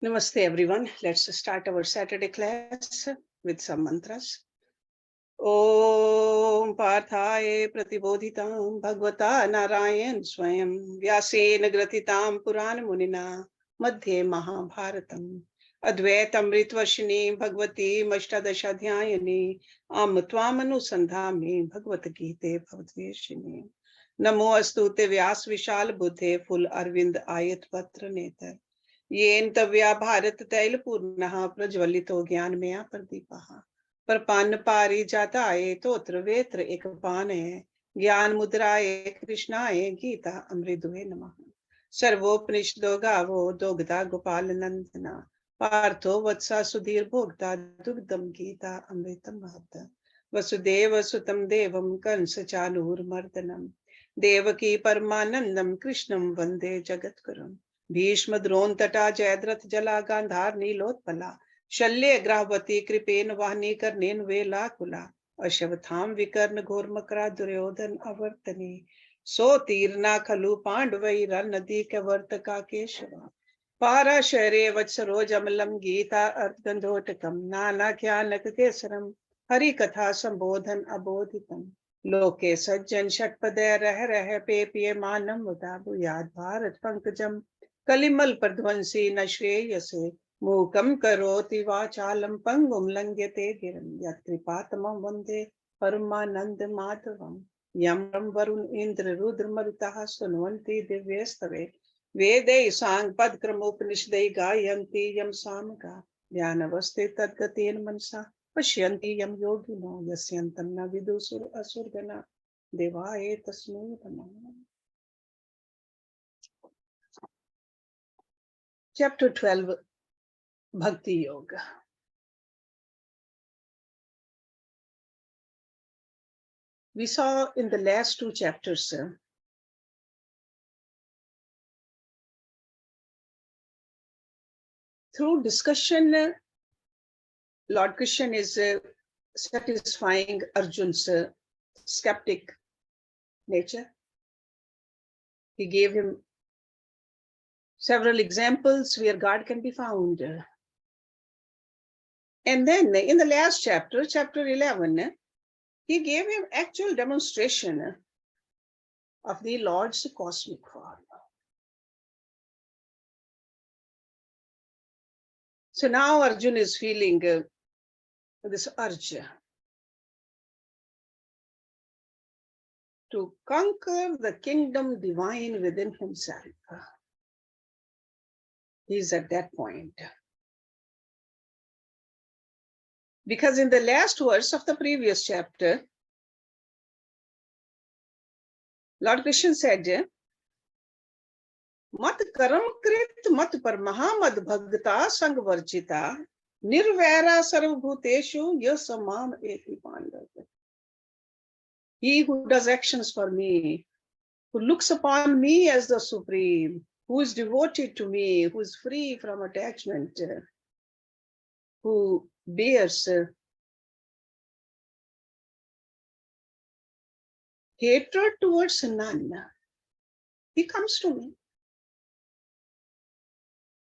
Namaste everyone. Let's start our Saturday class with some mantras. Om Parthaye Pratibodhitam Bhagavata Narayan Swayam Vyasen Gratitam Puran Munina Madhye Mahabharatam Advaitam Ritvashini Bhagavati Mashtadashadhyayani Am Tvamanusandhami Bhagavad Gita Bhavatveshini Namo Astute Vyas Vishal Buddhe Full Arvind Ayat Patra Netar येन तव्या भारत तैल पूर्ण प्रज्वलितो ज्ञान मया प्रदीपः परपान पारी जाताये तोत्र वेत्र एक पानये ज्ञान मुद्राये कृष्णाये गीता अमृतुहे नमः सर्वोपनिषदो गावो दोग्धा गोपाल नंदना पार्थो वत्सा सुधीर भोक्ता दुग्धम गीता अमृतम महत वसुदेव सुतम देवम कंस चानूरमर्दनम देवकी परमानंदम कृष्णम वंदे जगत्गुरुम भीष्म द्रोण तटा जयद्रथ जला गांधार नीलोत्पला शल्य ग्राहवती कृपेन वाहनी कर्णेन वेलाकुला अश्वत्थाम विकर्ण घोर मकरा दुर्योधन अवर्तनी सो तीर्ना खलु पांडवै नदी कवर्त का केशवा पारा शौर्य वत्सरोज अमलम गीता अर्धगंधोटकम नाना ज्ञानक केसरम हरि कथा संबोधन अबोधितम लोके सज्जन षटपदय रह रह पे पिय मानम मुदाबु याद भारत पंकजम कलिमल प्रध्वंसी न श्रेयसे मूकम करोति वाचालम पंगुम लंघ्यते गिरं यत्कृपातमं वंदे परमानंद माधवम यम वरुण इंद्र रुद्र मरुतः सुन्वन्ति दिव्यस्तवे वेदै सांग पदक्रमोपनिषदै गायन्ति यम सामगा ज्ञानवस्थे तद्गतेन मनसा पश्यन्ति यम योगिनो यस्यन्तं न विदुषुर असुरगणा देवाय तस्मै नमः. Chapter 12, Bhakti Yoga. We saw in the last two chapters through discussion, Lord Krishna is satisfying Arjun's skeptic nature. He gave him several examples where God can be found. And then in the last chapter, chapter 11, he gave him actual demonstration of the Lord's cosmic form. So now Arjuna is feeling this urge to conquer the kingdom divine within himself. He's at that point. Because in the last verse of the previous chapter, Lord Krishna said, Mat karam krit mat parmaha mad bhagata sang varchita nirvaira sarvabhuteshu yasamam eti pandava. He who does actions for me, who looks upon me as the supreme, who is devoted to me, who is free from attachment, who bears hatred towards none, he comes to me.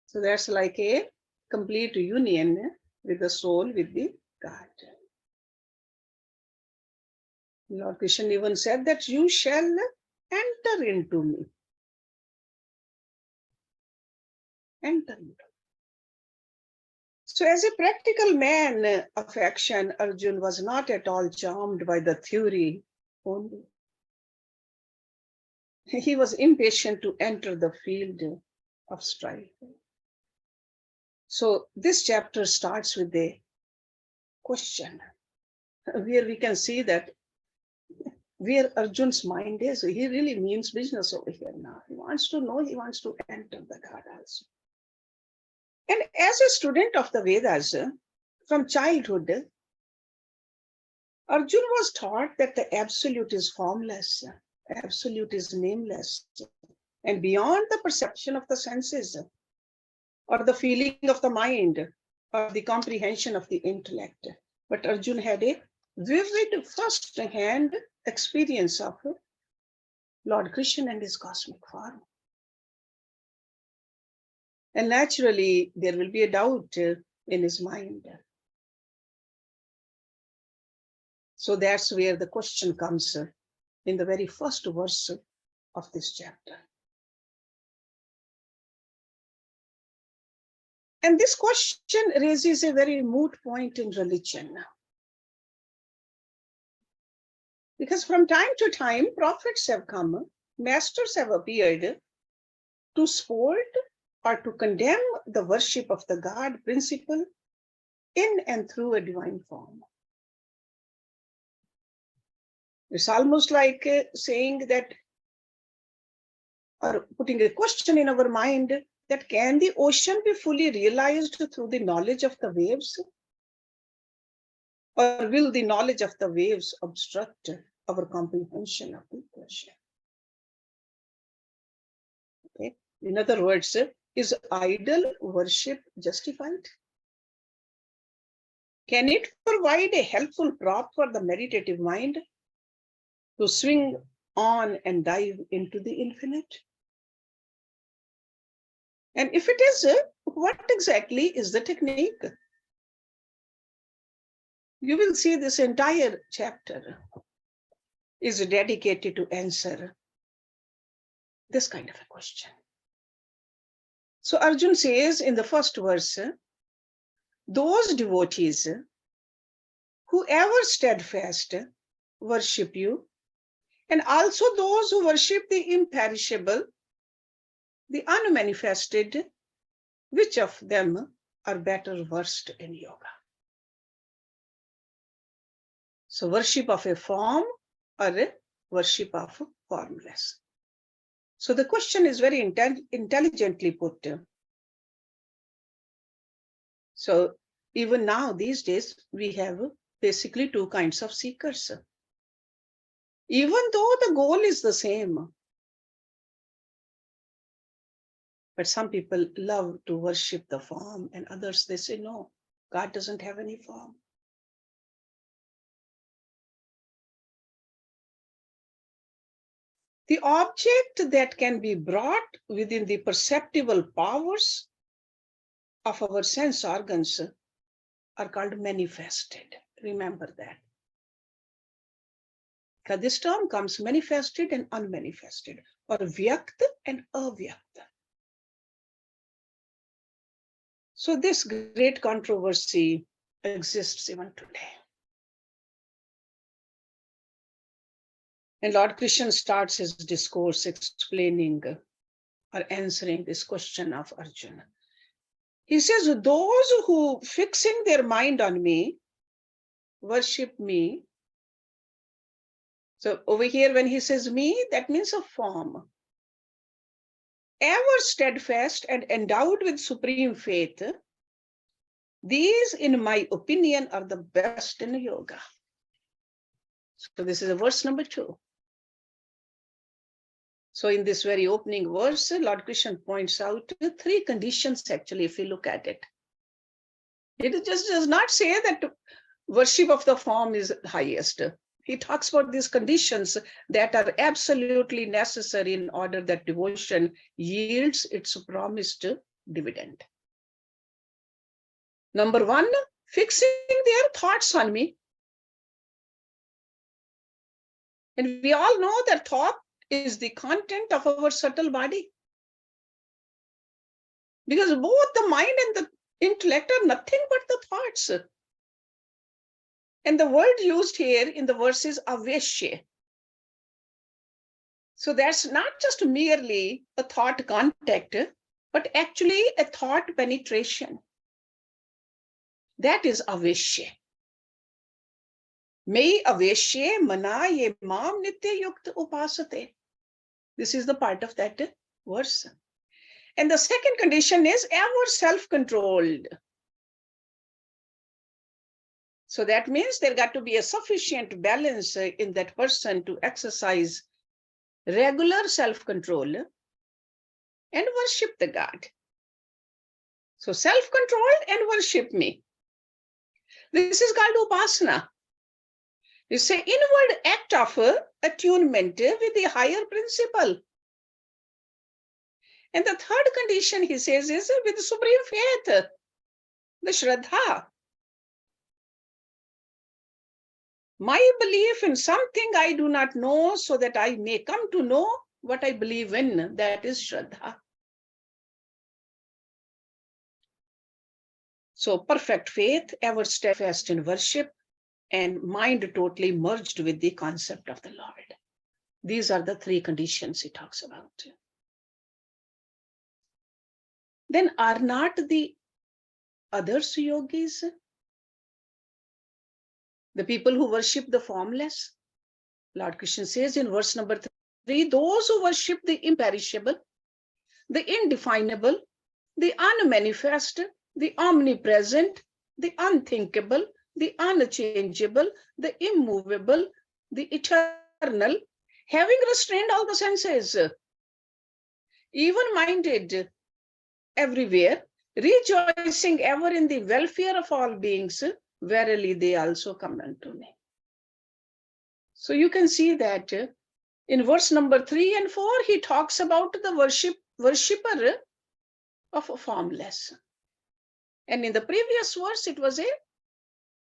So that's like a complete union with the soul, with the God. Lord Krishna even said that you shall enter into me. Enter into me. So as a practical man of action, Arjuna was not at all charmed by the theory only. He was impatient to enter the field of strife. So this chapter starts with a question where we can see that where Arjuna's mind is. He really means business over here now. He wants to know, he wants to enter the God also. And as a student of the Vedas from childhood, Arjuna was taught that the absolute is formless, absolute is nameless, and beyond the perception of the senses, or the feeling of the mind, or the comprehension of the intellect. But Arjuna had a vivid first-hand experience of Lord Krishna and his cosmic form. And naturally, there will be a doubt in his mind. So that's where the question comes in the very first verse of this chapter. And this question raises a very moot point in religion. Because from time to time, prophets have come, masters have appeared to support or to condemn the worship of the God principle in and through a divine form. It's almost like saying that, or putting a question in our mind, that can the ocean be fully realized through the knowledge of the waves? Or will the knowledge of the waves obstruct our comprehension of the question? Okay. In other words, is idol worship justified? Can it provide a helpful prop for the meditative mind to swing on and dive into the infinite? And if it is, what exactly is the technique? You will see this entire chapter is dedicated to answer this kind of a question. So Arjun says in the first verse, those devotees who ever steadfast worship you, and also those who worship the imperishable, the unmanifested, which of them are better versed in yoga? So worship of a form or a worship of formless. So the question is very intelligently put. So even now, these days, we have basically two kinds of seekers. Even though the goal is the same, but some people love to worship the form, and others, they say, no, God doesn't have any form. The object that can be brought within the perceptible powers of our sense organs are called manifested. Remember that. Because this term comes manifested and unmanifested, or vyakt and avyakt. So this great controversy exists even today. And Lord Krishna starts his discourse explaining or answering this question of Arjuna. He says, those who fixing their mind on me, worship me. So over here, when he says me, that means a form. Ever steadfast and endowed with supreme faith, these, in my opinion, are the best in yoga. So this is verse number 2. So in this very opening verse, Lord Krishna points out 3 conditions, actually, if you look at it. It just does not say that worship of the form is highest. He talks about these conditions that are absolutely necessary in order that devotion yields its promised dividend. Number 1, fixing their thoughts on me. And we all know that thought is the content of our subtle body. Because both the mind and the intellect are nothing but the thoughts. And the word used here in the verse is aveshya. So that's not just merely a thought contact, but actually a thought penetration. That is aveshya. May aveshya mana ye mam nitya yukta upasate. This is the part of that verse. And the second condition is ever self-controlled. So that means there got to be a sufficient balance in that person to exercise regular self-control and worship the God. So self-controlled and worship me. This is called upasana. It's an inward act of attunement with the higher principle. And the third condition, he says, is with supreme faith, the Shraddha. My belief in something I do not know, so that I may come to know what I believe in, that is Shraddha. So perfect faith, ever steadfast in worship, and mind totally merged with the concept of the Lord. These are the three conditions he talks about. Then are not the others yogis, the people who worship the formless? Lord Krishna says in verse number 3, those who worship the imperishable, the indefinable, the unmanifest, the omnipresent, the unthinkable, the unchangeable, the immovable, the eternal, having restrained all the senses, even-minded everywhere, rejoicing ever in the welfare of all beings, verily they also come unto me. So you can see that in verse number 3 and 4, he talks about the worshipper of formless. And in the previous verse, it was a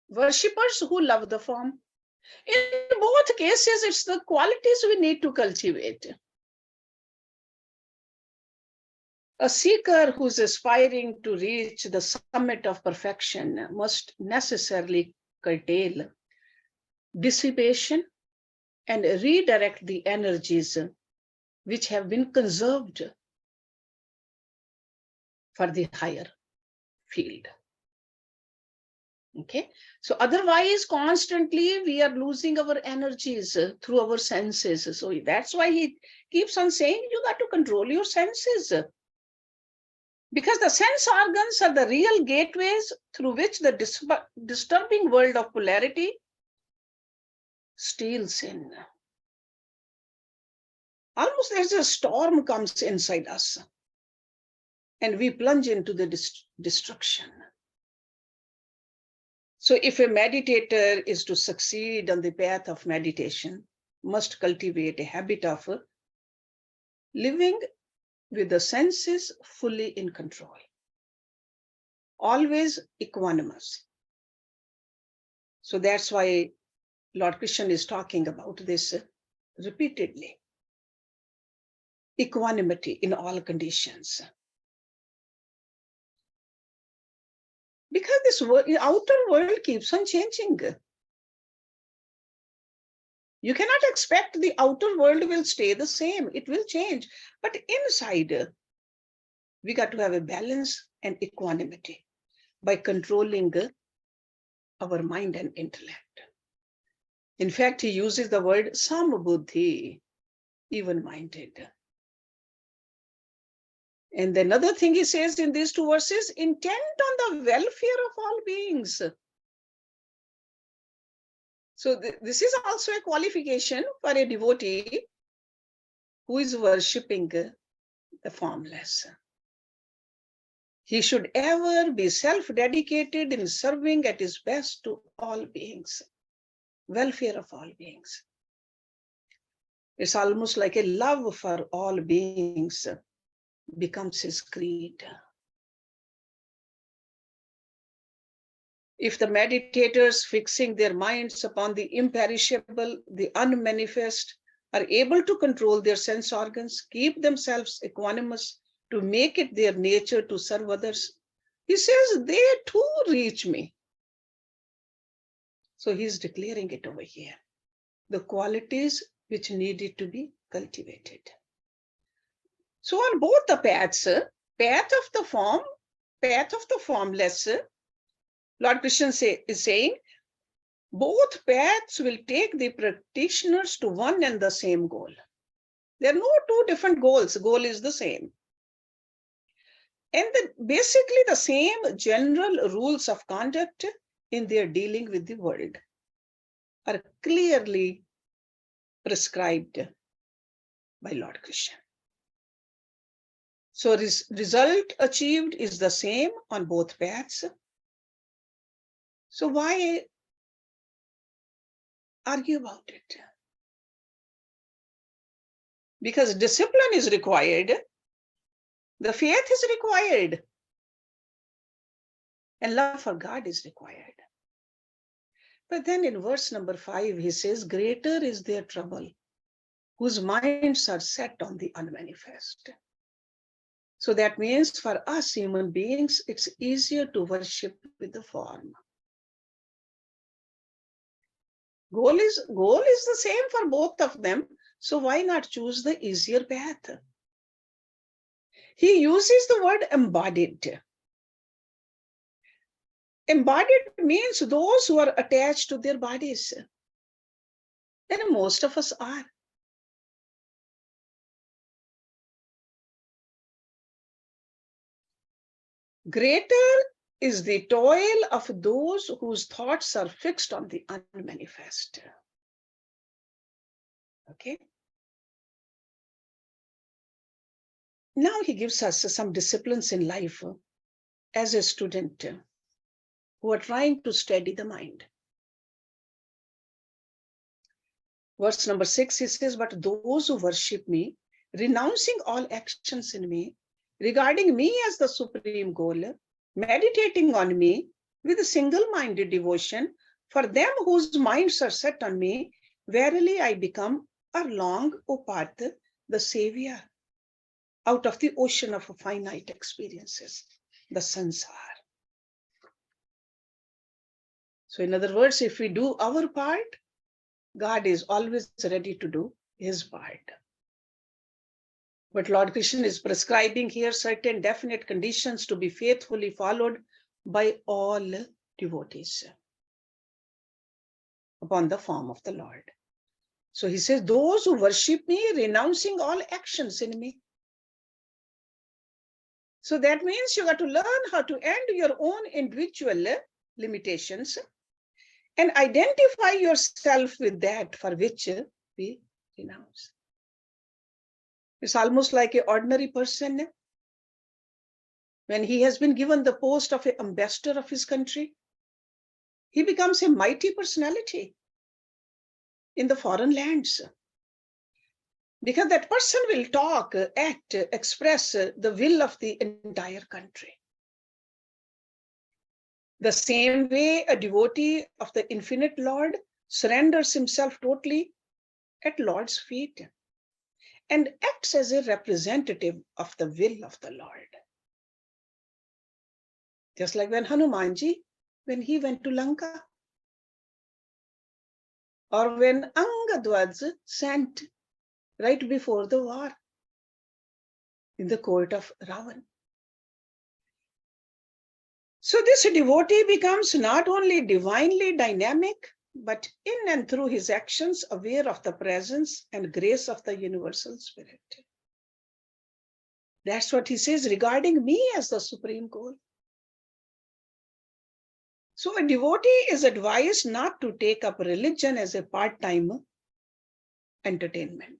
worshippers who love the form. In both cases, it's the qualities we need to cultivate. A seeker who's aspiring to reach the summit of perfection must necessarily curtail dissipation and redirect the energies which have been conserved for the higher field. Okay, so otherwise constantly we are losing our energies through our senses. So that's why he keeps on saying you got to control your senses, because the sense organs are the real gateways through which the disturbing world of polarity steals in. Almost as a storm comes inside us and we plunge into the destruction. So if a meditator is to succeed on the path of meditation, must cultivate a habit of living with the senses fully in control, always equanimous. So that's why Lord Krishna is talking about this repeatedly. Equanimity in all conditions. Because this outer world keeps on changing. You cannot expect the outer world will stay the same. It will change. But inside, we got to have a balance and equanimity by controlling our mind and intellect. In fact, he uses the word sambuddhi, even-minded. And another thing he says in these two verses, intent on the welfare of all beings. So this is also a qualification for a devotee who is worshipping the formless. He should ever be self-dedicated in serving at his best to all beings, welfare of all beings. It's almost like a love for all beings becomes his creed. If the meditators fixing their minds upon the imperishable, the unmanifest, are able to control their sense organs, keep themselves equanimous, to make it their nature to serve others, he says, they too reach me. So he's declaring it over here, the qualities which needed to be cultivated. So on both the paths, path of the form, path of the formless, Lord Krishna is saying, both paths will take the practitioners to one and the same goal. There are no two different goals. Goal is the same. And basically the same general rules of conduct in their dealing with the world are clearly prescribed by Lord Krishna. So result achieved is the same on both paths. So why argue about it? Because discipline is required The faith is required. And love for God is required. But then in verse number 5, he says, greater is their trouble, whose minds are set on the unmanifest. So that means for us human beings, it's easier to worship with the form. Goal is the same for both of them. So why not choose the easier path? He uses the word embodied. Embodied means those who are attached to their bodies. And most of us are. Greater is the toil of those whose thoughts are fixed on the unmanifest. Okay. Now he gives us some disciplines in life as a student who are trying to steady the mind. Verse number 6, he says, but those who worship me, renouncing all actions in me, regarding me as the supreme goal, meditating on me with a single-minded devotion, for them whose minds are set on me, verily I become along, O Parth, the savior, out of the ocean of finite experiences, the sansar. So in other words, if we do our part, God is always ready to do his part. But Lord Krishna is prescribing here certain definite conditions to be faithfully followed by all devotees upon the form of the Lord. So he says, those who worship me, renouncing all actions in me. So that means you got to learn how to end your own individual limitations and identify yourself with that for which we renounce. It's almost like an ordinary person. When he has been given the post of an ambassador of his country, he becomes a mighty personality in the foreign lands. Because that person will talk, act, express the will of the entire country. The same way a devotee of the infinite Lord surrenders himself totally at Lord's feet and acts as a representative of the will of the Lord. Just like when Hanumanji, when he went to Lanka, or when Angad sent right before the war in the court of Ravan. So this devotee becomes not only divinely dynamic, but in and through his actions aware of the presence and grace of the universal spirit. That's what he says regarding me as the supreme goal. So a devotee is advised not to take up religion as a part-time entertainment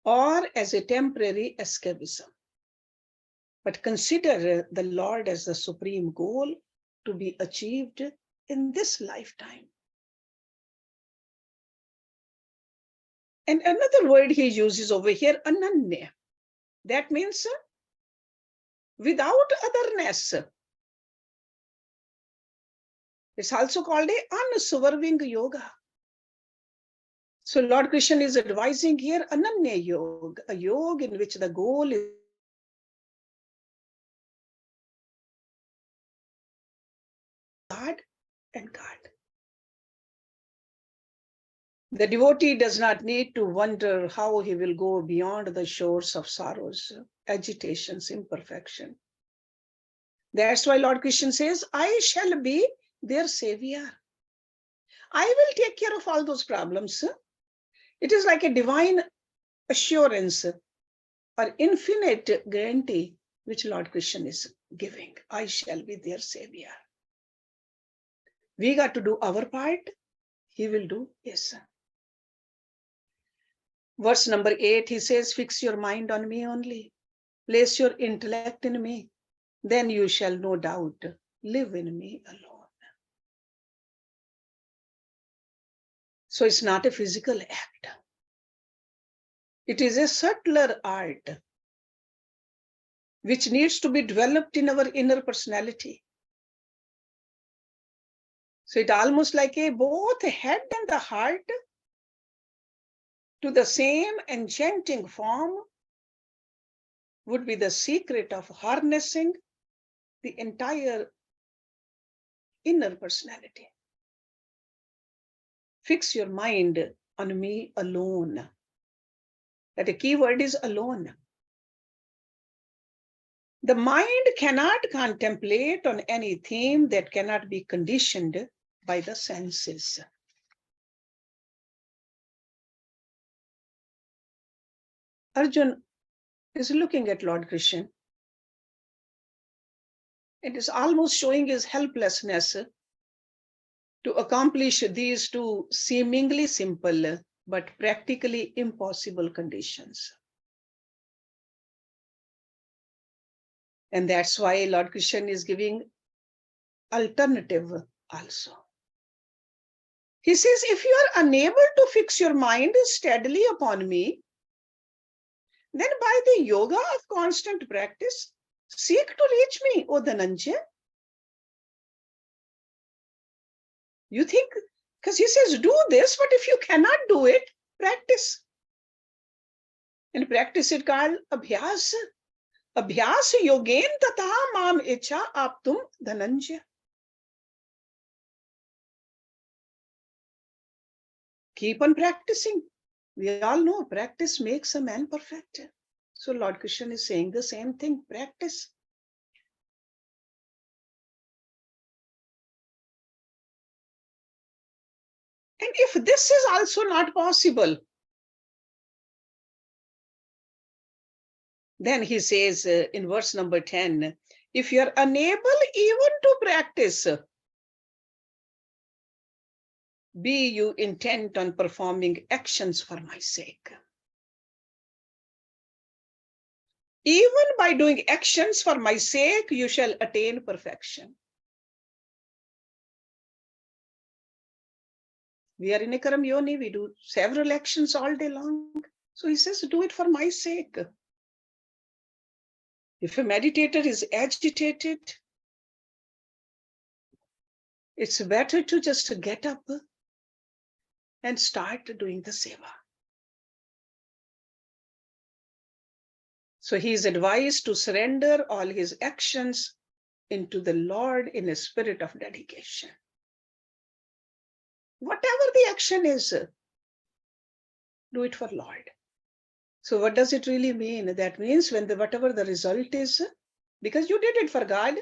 or as a temporary escapism, but consider the Lord as the supreme goal to be achieved in this lifetime. And another word he uses over here, ananya. That means without otherness. It's also called a unswerving yoga. So Lord Krishna is advising here ananya yoga, a yoga in which the goal is God and God. The devotee does not need to wonder how he will go beyond the shores of sorrows, agitations, imperfection. That's why Lord Krishna says, I shall be their savior. I will take care of all those problems. It is like a divine assurance or infinite guarantee which Lord Krishna is giving. I shall be their savior. We got to do our part. He will do his. Verse number 8, he says, fix your mind on me only. Place your intellect in me. Then you shall no doubt live in me alone. So it's not a physical act. It is a subtler art which needs to be developed in our inner personality. So it almost like both head and the heart to the same enchanting form would be the secret of harnessing the entire inner personality. Fix your mind on me alone. That the key word is alone. The mind cannot contemplate on any theme that cannot be conditioned by the senses. Arjun is looking at Lord Krishna. It is almost showing his helplessness to accomplish these two seemingly simple but practically impossible conditions. And that's why Lord Krishna is giving alternative also. He says, if you are unable to fix your mind steadily upon me, then by the yoga of constant practice, seek to reach me, O Dhananjaya. You think, because he says, do this, but if you cannot do it, practice. And practice it called abhyas. Abhyas yogen tata mam icha aptum Dhananjaya. Keep on practicing. We all know practice makes a man perfect. So Lord Krishna is saying the same thing, practice. And if this is also not possible, then he says in verse number 10, if you are unable even to practice, be you intent on performing actions for my sake. Even by doing actions for my sake, you shall attain perfection. We are in a karam yoni, we do several actions all day long. So he says, do it for my sake. If a meditator is agitated, it's better to just get up and start doing the seva. So he is advised to surrender all his actions into the Lord in a spirit of dedication. Whatever the action is, do it for Lord. So what does it really mean? That means when whatever the result is, because you did it for God,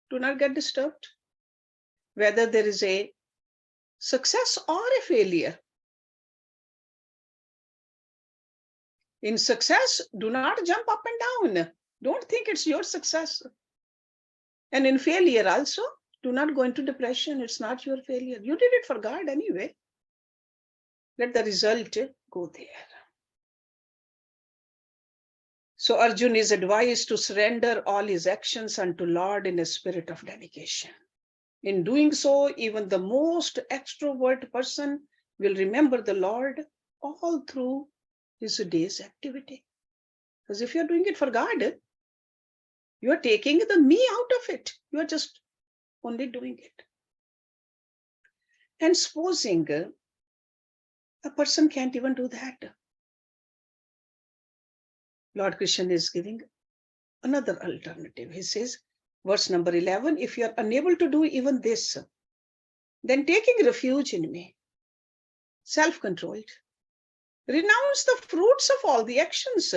do not get disturbed. Whether there is a success or a failure. In success, do not jump up and down. Don't think it's your success. And in failure also, do not go into depression. It's not your failure. You did it for God anyway. Let the result go there. So Arjun is advised to surrender all his actions unto Lord in a spirit of dedication. In doing so, even the most extrovert person will remember the Lord all through his day's activity. Because if you're doing it for God, you are taking the me out of it. You are just only doing it. And supposing a person can't even do that, Lord Krishna is giving another alternative. He says, verse number 11, if you are unable to do even this, then taking refuge in me, self-controlled, renounce the fruits of all the actions.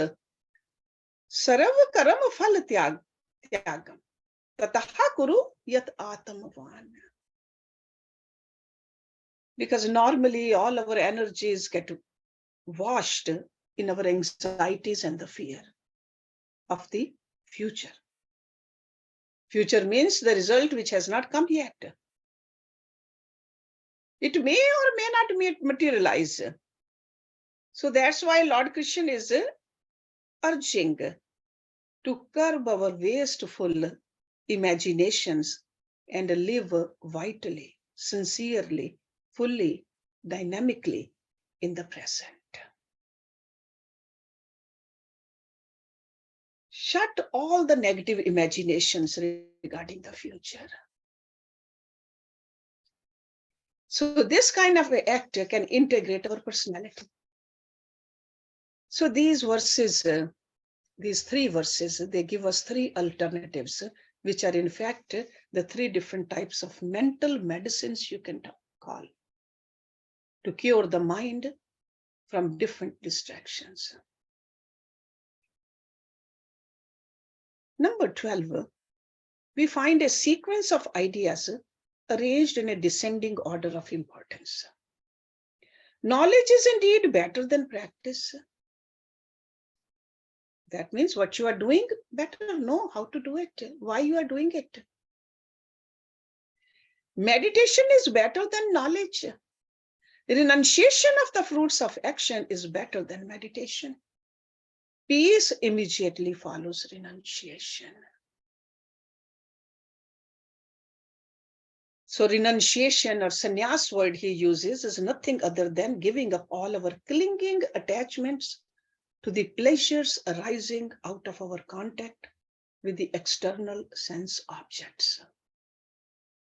Sarva karam phal tyagam. Tataha kuru yat atamavan. Because normally all our energies get washed in our anxieties and the fear of the future. Future means the result which has not come yet. It may or may not materialize. So that's why Lord Krishna is urging to curb our wasteful imaginations and live vitally, sincerely, fully, dynamically in the present. Shut all the negative imaginations regarding the future. So this kind of act can integrate our personality. So these verses, these three verses, they give us three alternatives, which are in fact the three different types of mental medicines you can call to cure the mind from different distractions. Number 12, we find a sequence of ideas arranged in a descending order of importance. Knowledge is indeed better than practice. That means what you are doing, better know how to do it, why you are doing it. Meditation is better than knowledge. Renunciation of the fruits of action is better than meditation. Peace immediately follows renunciation. So renunciation or sannyas word he uses is nothing other than giving up all our clinging attachments to the pleasures arising out of our contact with the external sense objects.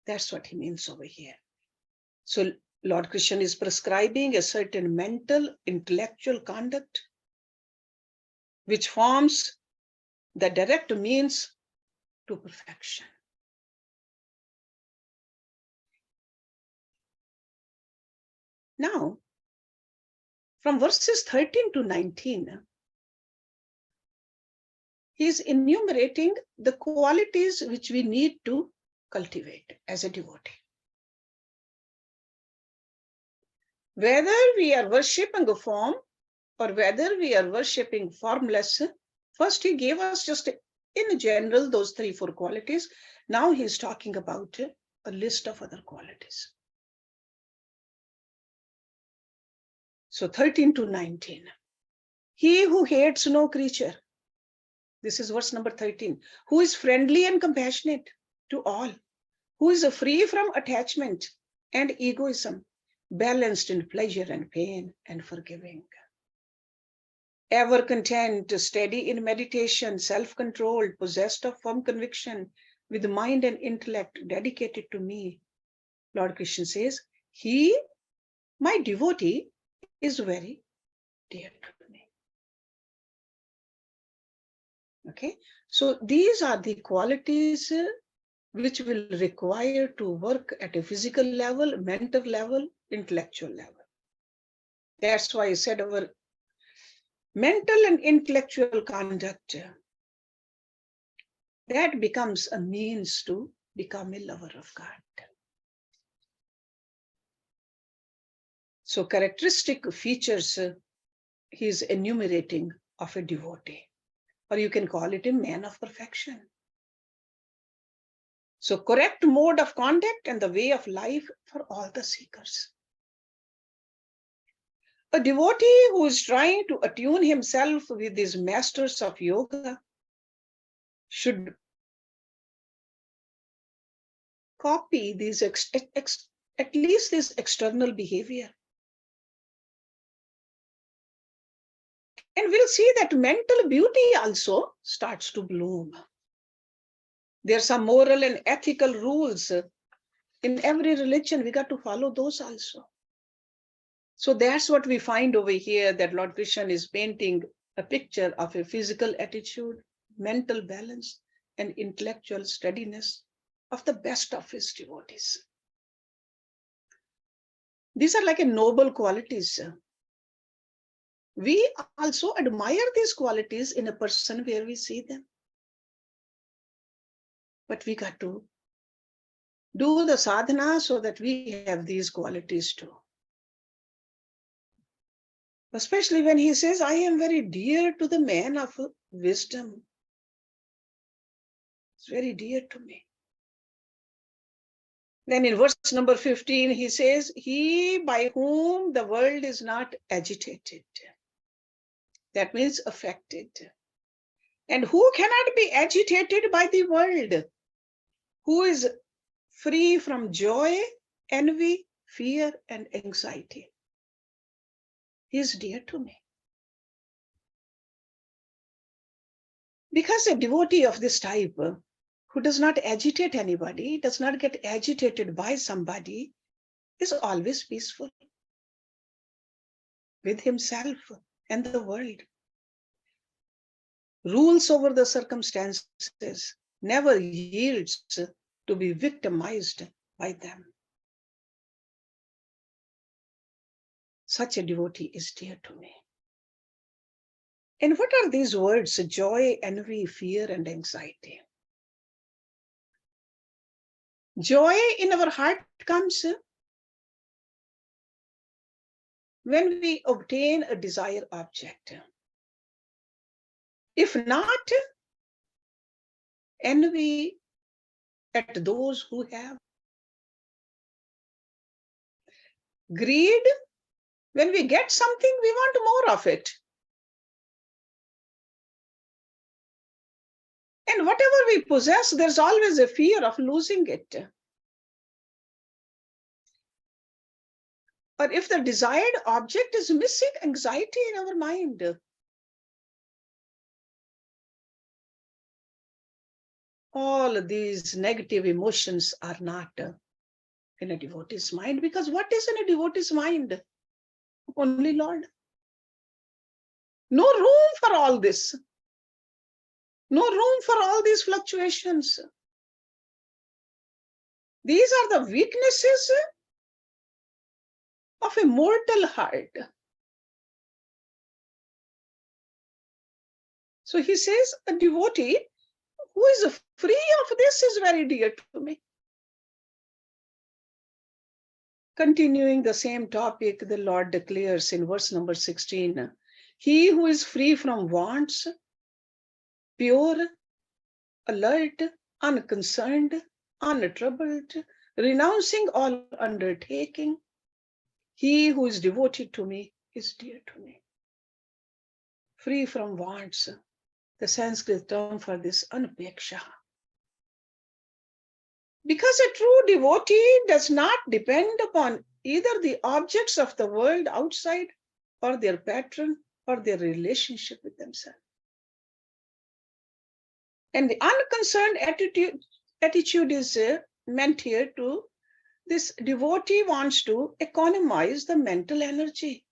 That's what he means over here. So Lord Krishna is prescribing a certain mental, intellectual conduct which forms the direct means to perfection. Now, from verses 13 to 19, he is enumerating the qualities which we need to cultivate as a devotee. Whether we are worshipping a form or whether we are worshipping formless, first he gave us just in general those 3-4 qualities. Now he's talking about a list of other qualities. So 13 to 19. He who hates no creature. This is verse number 13. Who is friendly and compassionate to all. Who is free from attachment and egoism, balanced in pleasure and pain and forgiving. Ever content, steady in meditation, self-controlled, possessed of firm conviction, with mind and intellect dedicated to me. Lord Krishna says, he, my devotee, is very dear to me. Okay, so these are the qualities which will require to work at a physical level, mental level, intellectual level. That's why I said our mental and intellectual conduct, that becomes a means to become a lover of God. So characteristic features he is enumerating of a devotee, or you can call it a man of perfection. So correct mode of conduct and the way of life for all the seekers. A devotee who is trying to attune himself with these masters of yoga should copy these at least this external behavior. And we'll see that mental beauty also starts to bloom. There are some moral and ethical rules in every religion. We got to follow those also. So that's what we find over here, that Lord Krishna is painting a picture of a physical attitude, mental balance, and intellectual steadiness of the best of his devotees. These are like a noble qualities. We also admire these qualities in a person where we see them. But we got to do the sadhana so that we have these qualities too. Especially when he says, I am very dear to the man of wisdom. It's very dear to me. Then in verse number 15, he says, he by whom the world is not agitated. That means affected. And who cannot be agitated by the world? Who is free from joy, envy, fear, and anxiety. He is dear to me. Because a devotee of this type, who does not agitate anybody, does not get agitated by somebody, is always peaceful with himself and the world. Rules over the circumstances, never yields to be victimized by them. Such a devotee is dear to me. And what are these words? Joy, envy, fear, and anxiety. Joy in our heart comes when we obtain a desired object. If not, envy at those who have. Greed, when we get something, we want more of it. And whatever we possess, there's always a fear of losing it. Or if the desired object is missing, anxiety in our mind. All these negative emotions are not in a devotee's mind, because what is in a devotee's mind? Only Lord. No room for all this. No room for all these fluctuations. These are the weaknesses of a mortal heart. So he says, a devotee who is free of this is very dear to me. Continuing the same topic, the Lord declares in verse number 16, he who is free from wants, pure, alert, unconcerned, untroubled, renouncing all undertaking, he who is devoted to me is dear to me. Free from wants, the Sanskrit term for this, anapeksha. Because a true devotee does not depend upon either the objects of the world outside or their patron or their relationship with themselves. And the unconcerned attitude is meant here to this devotee wants to economize the mental energy.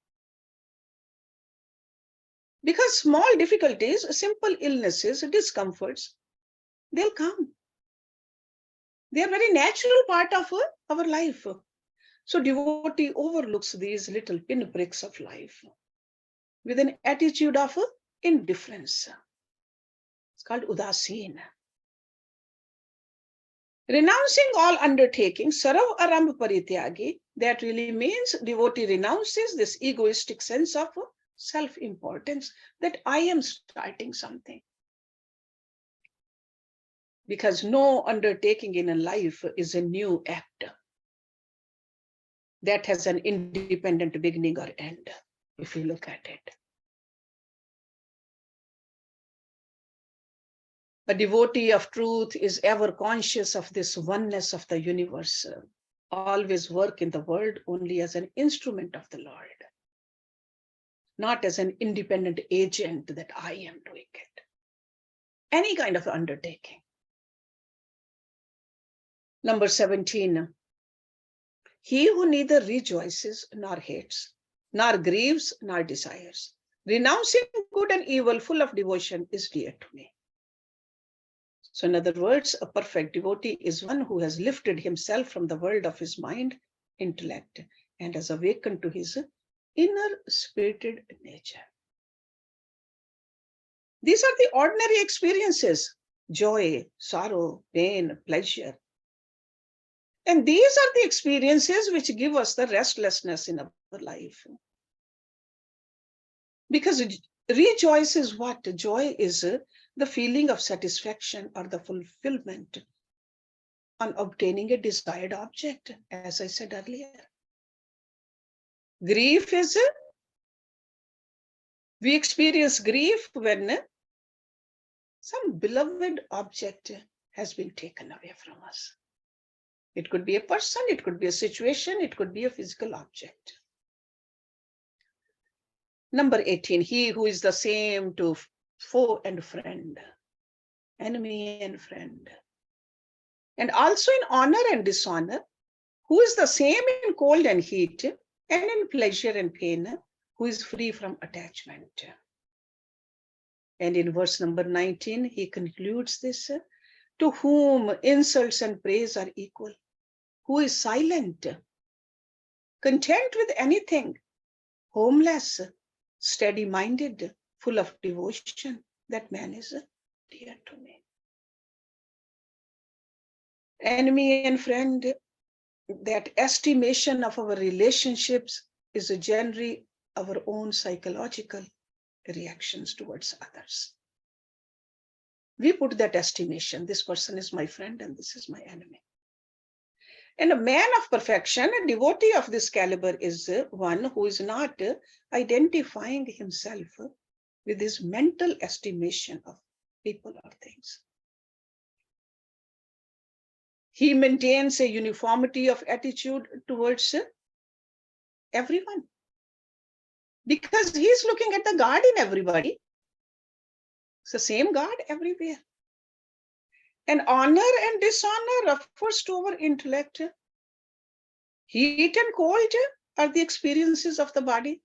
Because small difficulties, simple illnesses, discomforts, they'll come. They are very natural part of our life. So devotee overlooks these little pinpricks of life with an attitude of indifference. It's called udasin. Renouncing all undertaking, sarv arambh parityagi, that really means devotee renounces this egoistic sense of self-importance, that I am starting something. Because no undertaking in a life is a new act that has an independent beginning or end, if you look at it. A devotee of truth is ever conscious of this oneness of the universe, always work in the world only as an instrument of the Lord, not as an independent agent that I am doing it. Any kind of undertaking. Number 17. He who neither rejoices nor hates, nor grieves nor desires, renouncing good and evil, full of devotion, is dear to me. So in other words, a perfect devotee is one who has lifted himself from the world of his mind, intellect, and has awakened to his inner spirited nature. These are the ordinary experiences, joy, sorrow, pain, pleasure. And these are the experiences which give us the restlessness in our life. Because rejoice is what? Joy is the feeling of satisfaction or the fulfillment on obtaining a desired object, as I said earlier. Grief is, we experience grief when some beloved object has been taken away from us. It could be a person, it could be a situation, it could be a physical object. Number 18, he who is the same to foe and friend. enemy and friend. And also in honor and dishonor, who is the same in cold and heat, and in pleasure and pain, who is free from attachment. And in verse number 19, he concludes this, to whom insults and praise are equal, who is silent, content with anything, homeless, steady-minded, full of devotion, that man is dear to me. Enemy and friend, that estimation of our relationships is generally our own psychological reactions towards others. We put that estimation, this person is my friend and this is my enemy. And a man of perfection, a devotee of this caliber, is one who is not identifying himself with his mental estimation of people or things. He maintains a uniformity of attitude towards everyone, because he's looking at the God in everybody. It's the same God everywhere. And honor and dishonor refers to our intellect. Heat and cold are the experiences of the body.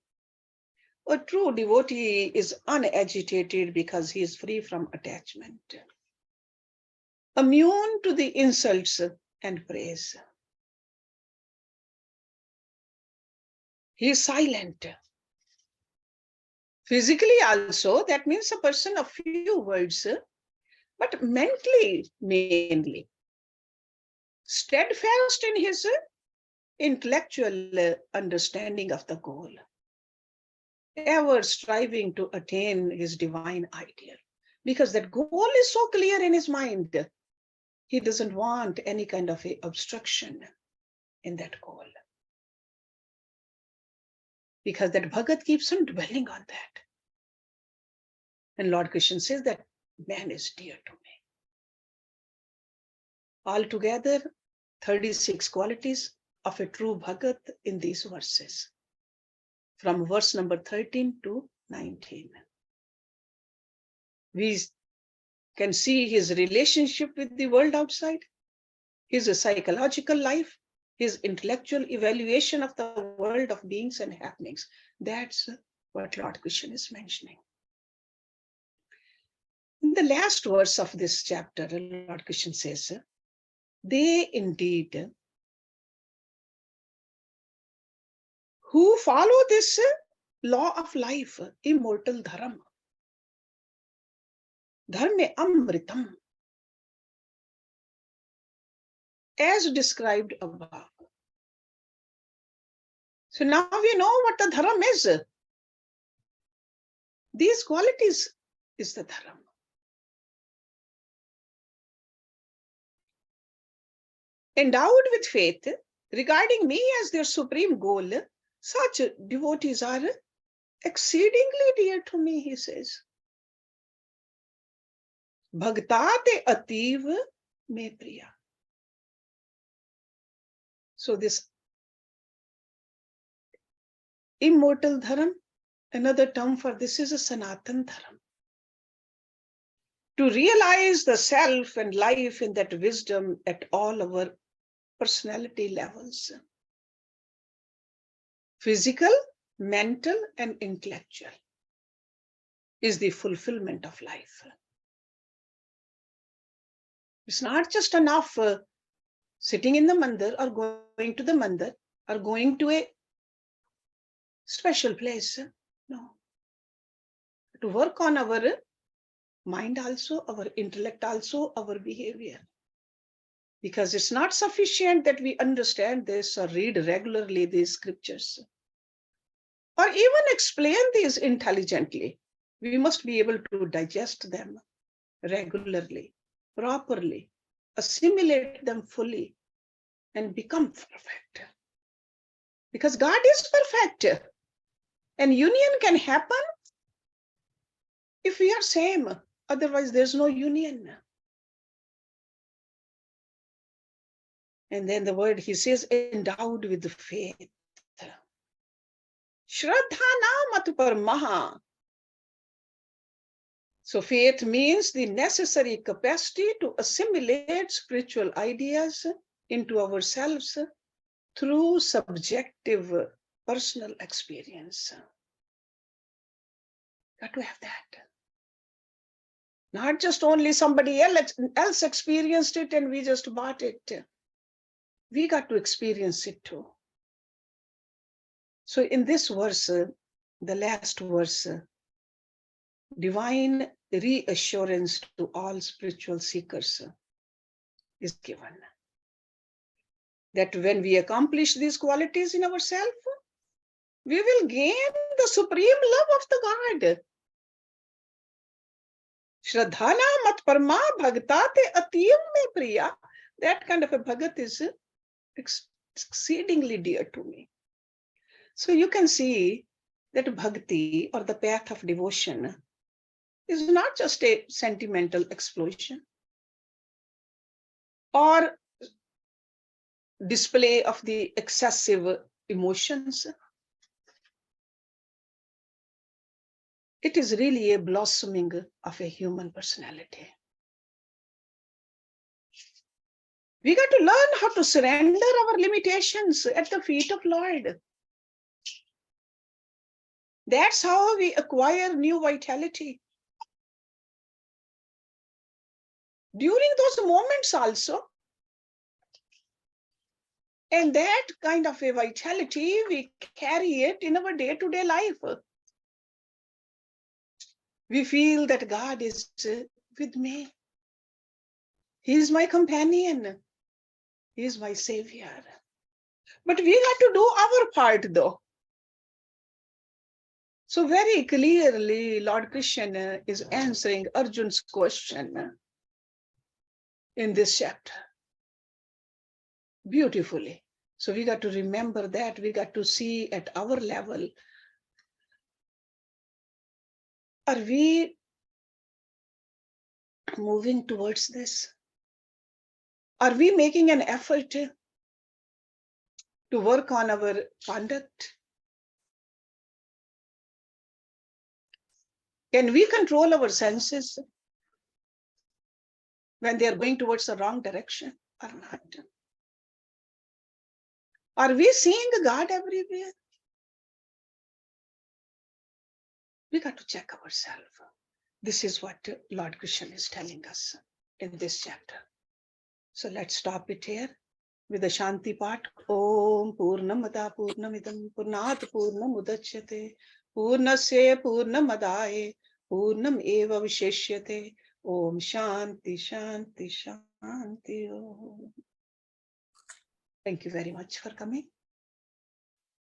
A true devotee is unagitated because he is free from attachment, immune to the insults and praise. He is silent. Physically also, that means a person of few words, but mentally mainly steadfast in his intellectual understanding of the goal, ever striving to attain his divine ideal, because that goal is so clear in his mind. He doesn't want any kind of a obstruction in that goal, because that Bhagat keeps on dwelling on that. And Lord Krishna says that man is dear to me. Altogether, 36 qualities of a true Bhagat in these verses, from verse number 13 to 19. We can see his relationship with the world outside, his psychological life, his intellectual evaluation of the world of beings and happenings. That's what Lord Krishna is mentioning. In the last verse of this chapter, Lord Krishna says, they indeed who follow this law of life, immortal dharma, dharma amritam, as described above. So now we know what the dharma is. These qualities is the dharma. Endowed with faith, regarding me as their supreme goal, such devotees are exceedingly dear to me, he says. Bhagtate ativ me priya. So this immortal dharma, another term for this is a sanatan dharma. To realize the self and life in that wisdom at all our personality levels, physical, mental, and intellectual, is the fulfillment of life. It's not just enough sitting in the mandir or going to the mandir or going to a special place. No. To work on our mind also, our intellect also, our behavior. Because it's not sufficient that we understand this or read regularly these scriptures or even explain these intelligently. We must be able to digest them regularly, properly, assimilate them fully, and become perfect. Because God is perfect, and union can happen if we are same. Otherwise, there's no union. And then the word he says, endowed with faith. Shraddha na mat par maha. So faith means the necessary capacity to assimilate spiritual ideas into ourselves through subjective personal experience. Got to have that. Not just only somebody else experienced it and we just bought it. We got to experience it too. So in this verse, the last verse, divine reassurance to all spiritual seekers is given. That when we accomplish these qualities in ourselves, we will gain the supreme love of the God. Shraddhana mat parma bhagtate atim me priya. That kind of a bhagat is exceedingly dear to me. So you can see that bhakti, or the path of devotion, is not just a sentimental explosion or display of the excessive emotions. It is really a blossoming of a human personality. We got to learn how to surrender our limitations at the feet of Lord. That's how we acquire new vitality. During those moments also, and that kind of a vitality, we carry it in our day-to-day life. We feel that God is with me. He is my companion. He is my savior. But we got to do our part though. So very clearly, Lord Krishna is answering Arjun's question in this chapter. Beautifully. So we got to remember that. We got to see at our level, are we moving towards this? Are we making an effort to work on our conduct? Can we control our senses when they are going towards the wrong direction or not? Are we seeing God everywhere? We got to check ourselves. This is what Lord Krishna is telling us in this chapter. So let's stop it here with the Shanti part. Om Purnamada Purnamidam Purnat Purnam Udachyate Purnasya Purnamadaye Purnam Eva Visheshyate. Om Shanti Shanti Shanti Om. Thank you very much for coming.